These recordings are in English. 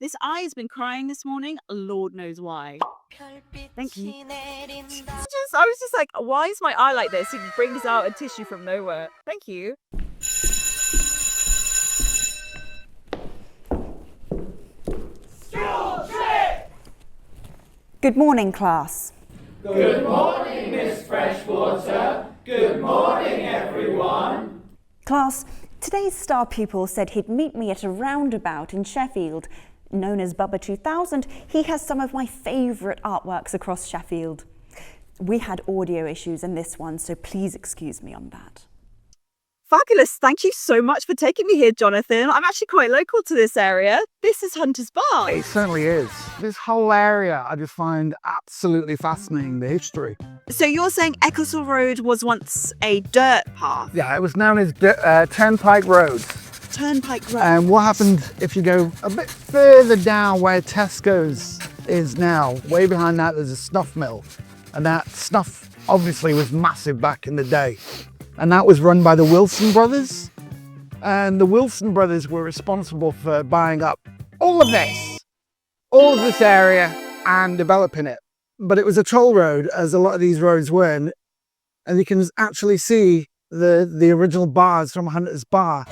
This eye has been crying this morning. Lord knows why. Thank you. I was just like, why is my eye like this? It brings out a tissue from nowhere. Thank you. Good morning, class. Good morning, Miss Freshwater. Good morning, everyone. Class, today's star pupil said he'd meet me at a roundabout in Sheffield. Known as Bubba2000, he has some of my favourite artworks across Sheffield. We had audio issues in this one, so please excuse me on that. Fabulous. Thank you so much for taking me here, Jonathan. I'm actually quite local to this area. This is Hunter's Bar. It certainly is. This whole area I just find absolutely fascinating, the history. So you're saying Ecclesall Road was once a dirt path? Yeah, it was known as Turnpike Road. Turnpike Road. And what happened if you go a bit further down where Tesco's is now, way behind that there's a snuff mill. And that snuff obviously was massive back in the day. And that was run by the Wilson brothers. And the Wilson brothers were responsible for buying up all of this area and developing it. But it was a toll road, as a lot of these roads were. And you can actually see the original bars from Hunter's Bar.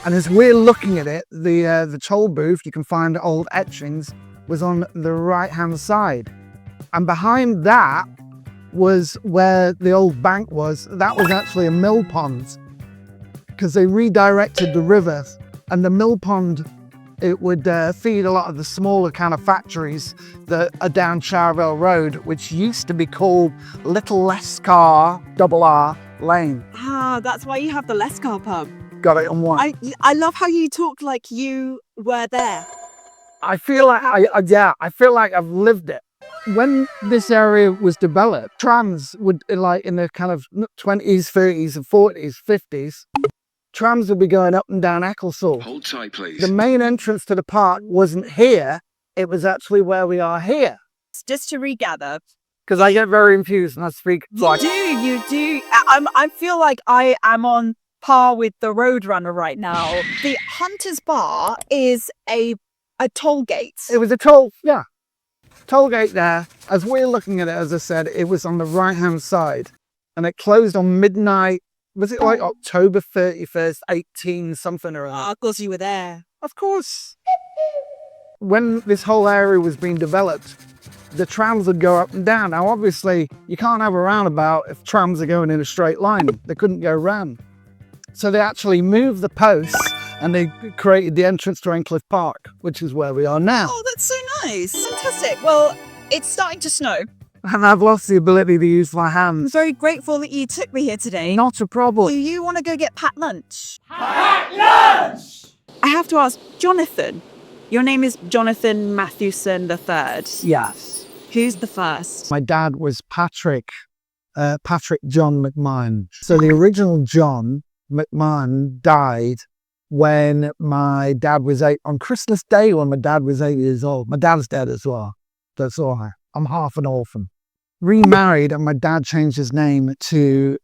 And as we're looking at it, the toll booth, you can find old etchings, was on the right-hand side. And behind that was where the old bank was. That was actually a mill pond, because they redirected the river, and the mill pond, it would feed a lot of the smaller kind of factories that are down Charville Road, which used to be called Little Lescar R Lane. Ah, that's why you have the Lescar pub. Got it on one. I love how you talk like you were there. I feel like I feel like I've lived it. When this area was developed, trams would, like in the kind of 20s, 30s and 40s, 50s, trams would be going up and down Ecclesall. Hold tight, please. The main entrance to the park wasn't here, it was actually where we are here. Just to regather. Because I get very confused and I speak like... You do. I feel like I am on par with the Roadrunner right now. The Hunter's Bar is a toll gate. It was a toll gate there. As we're looking at it, as I said, it was on the right-hand side. And it closed on midnight. Was it like October 31st, 18 something or other? Of course you were there. Of course. When this whole area was being developed, the trams would go up and down. Now, obviously, you can't have a roundabout if trams are going in a straight line. They couldn't go round. So they actually moved the posts and they created the entrance to Encliffe Park, which is where we are now. Oh, that's so nice. Fantastic. Well, it's starting to snow. And I've lost the ability to use my I'm hands. very grateful that you took me here today. Not a problem. Do you want to go get packed lunch? Packed lunch! I have to ask, Jonathan. Your name is Jonathan Mathewson III. Yes. Who's the first? My dad was Patrick John McMahon. So the original John McMahon died when my dad was on Christmas Day when my dad was 8 years old. My dad's dead as well. That's all right. I'm half an orphan. Remarried, and my dad changed his name to,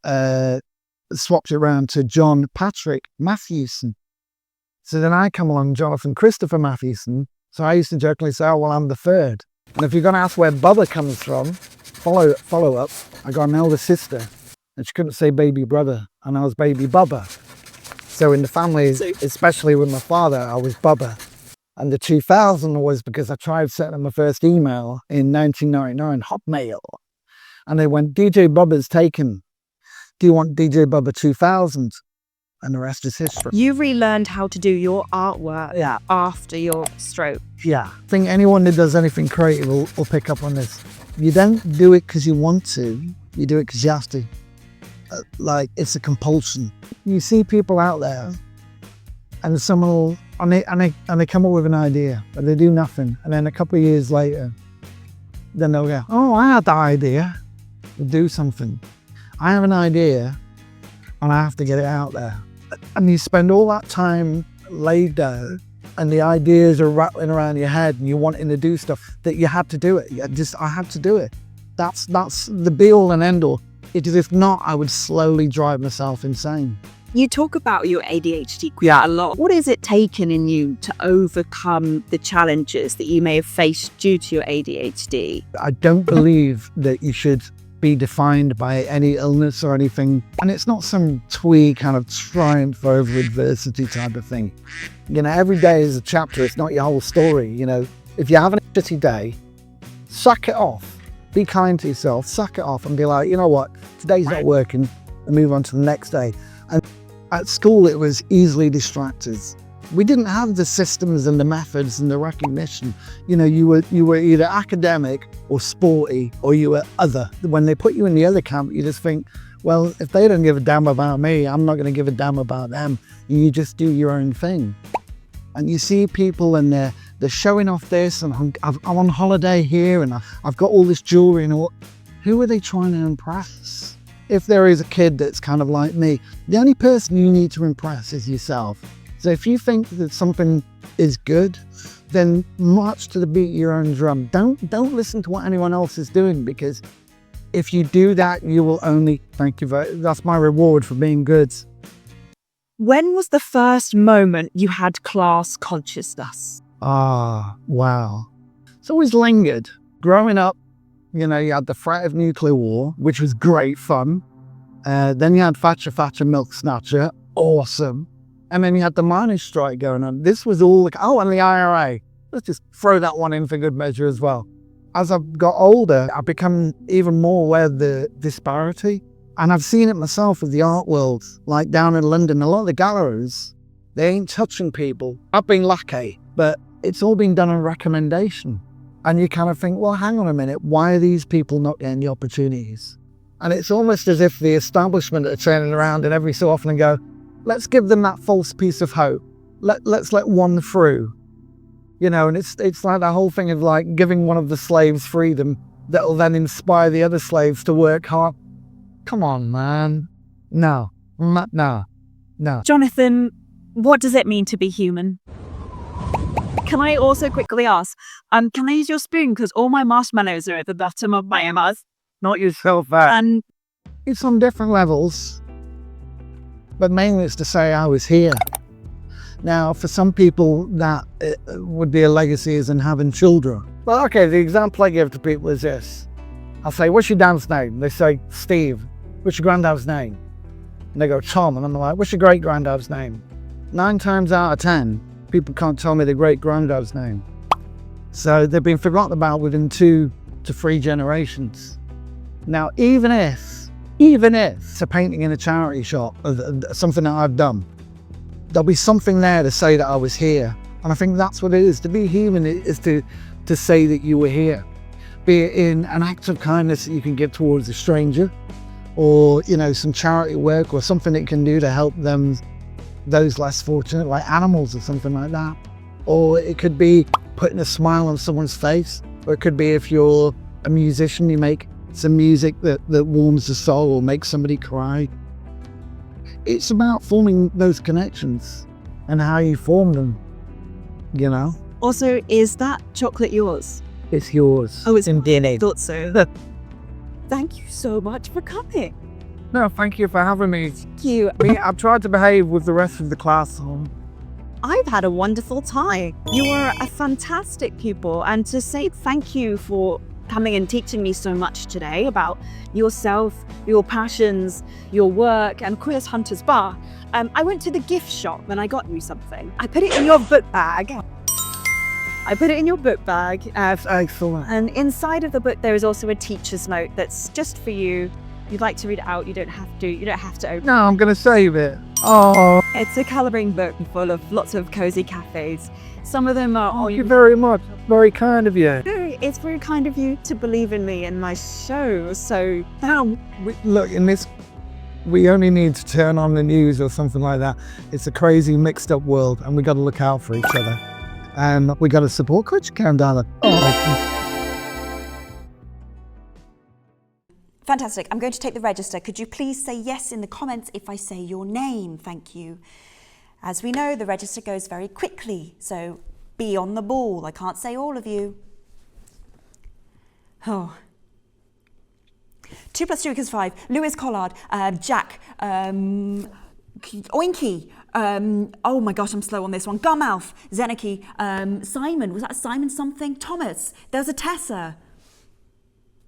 swapped it around to John Patrick Mathewson. So then I come along, Jonathan Christopher Mathewson. So I used to jokingly say, oh, well, I'm the third. And if you're going to ask where Bubba comes from, follow up, I got an elder sister, and she couldn't say baby brother, and I was baby Bubba. So in the family, especially with my father, I was Bubba. And the 2000 was because I tried setting my first email in 1999, Hotmail. And they went, DJ Bubba's taken. Do you want DJ Bubba 2000? And the rest is history. You relearned how to do your artwork after your stroke. Yeah. I think anyone that does anything creative will pick up on this. You don't do it because you want to. You do it because you have to. Like, it's a compulsion. You see people out there and someone will, and they come up with an idea, but they do nothing. And then a couple of years later, then they'll go, oh, I had the idea. Do something. I have an idea and I have to get it out there. And you spend all that time laid down and the ideas are rattling around your head and you're wanting to do stuff that you had to do it. I had to do it. That's the be all and end all. If not, I would slowly drive myself insane. You talk about your ADHD quite a lot. What is it taken in you to overcome the challenges that you may have faced due to your ADHD? I don't believe that you should be defined by any illness or anything. And it's not some twee kind of triumph over adversity type of thing. You know, every day is a chapter. It's not your whole story. You know, if you're having a shitty day, suck it off. Be kind to yourself, suck it off and be like, you know what, today's not working, and move on to the next day. And at school, it was easily distracted. We didn't have the systems and the methods and the recognition. You know, you were either academic or sporty, or you were other. When they put you in the other camp, you just think, well, if they don't give a damn about me, I'm not going to give a damn about them. You just do your own thing. And you see people and they're showing off this, and I'm on holiday here, and I've got all this jewelry and all. Who are they trying to impress? If there is a kid that's kind of like me, the only person you need to impress is yourself. So if you think that something is good, then march to the beat of your own drum. Don't listen to what anyone else is doing, because if you do that, you will only, that's my reward for being good. When was the first moment you had class consciousness? Ah, wow. It's always lingered. Growing up, you know, you had the threat of nuclear war, which was great fun. Then you had Thatcher Milk Snatcher, awesome. And then you had the miners' strike going on. This was all like, oh, and the IRA. Let's just throw that one in for good measure as well. As I've got older, I've become even more aware of the disparity. And I've seen it myself with the art world, like down in London. A lot of the galleries, they ain't touching people. I've been lucky, but it's all been done on recommendation. And you kind of think, well, hang on a minute, why are these people not getting the opportunities? And it's almost as if the establishment are turning around and every so often and go, let's give them that false piece of hope. Let's let one through. You know, and it's like that whole thing of like giving one of the slaves freedom that will then inspire the other slaves to work hard. Come on, man. No. Jonathan, what does it mean to be human? Can I also quickly ask, can I use your spoon? Because all my marshmallows are at the bottom of my mouth. Not yourself that. And it's on different levels, but mainly it's to say I was here. Now, for some people, that would be a legacy as in having children. Well, okay, the example I give to people is this. I'll say, what's your dad's name? They say, Steve. What's your granddad's name? And they go, Tom. And I'm like, what's your great-granddad's name? 9 times out of 10, people can't tell me their great-granddad's name. So they've been forgotten about within 2 to 3 generations. Now, even if it's a painting in a charity shop, or something that I've done, there'll be something there to say that I was here. And I think that's what it is. To be human is to say that you were here. Be it in an act of kindness that you can give towards a stranger, or, you know, some charity work or something that you can do to help them, those less fortunate, like animals or something like that. Or it could be putting a smile on someone's face. Or it could be if you're a musician, you make some music that warms the soul or makes somebody cry. It's about forming those connections and how you form them, you know? also, is that chocolate yours? It's yours. Oh, it's in DNA. Thought so. Thank you so much for coming. No, thank you for having me. Thank you. I've tried to behave with the rest of the class. I've had a wonderful time. You are a fantastic pupil, and to say thank you for coming and teaching me so much today about yourself, your passions, your work, and Queers Hunters Bar. I went to the gift shop and I got you something. I put it in your book bag. Excellent. And inside of the book, there is also a teacher's note that's just for you. You'd like to read it out, you don't have to open it. No, I'm going to save it. Oh. It's a colouring book full of lots of cosy cafes. Some of them are... Thank you very much. Very kind of you. It's very kind of you to believe in me and my show, so... Now, look, in this, we only need to turn on the news or something like that. It's a crazy, mixed up world, and we got to look out for each other. And we got to support Coach Karen, darling. Fantastic. I'm going to take the register. Could you please say yes in the comments if I say your name? Thank you. As we know, the register goes very quickly, so be on the ball. I can't say all of you. Oh. 2 + 2 = 5. Lewis Collard, Jack, Oinky, oh my gosh, I'm slow on this one. Gummalf, Zeniki, Simon, was that Simon something? Thomas, there's a Tessa.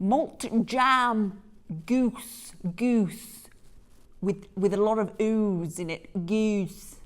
Malt jam, goose, with a lot of ooze in it, goose.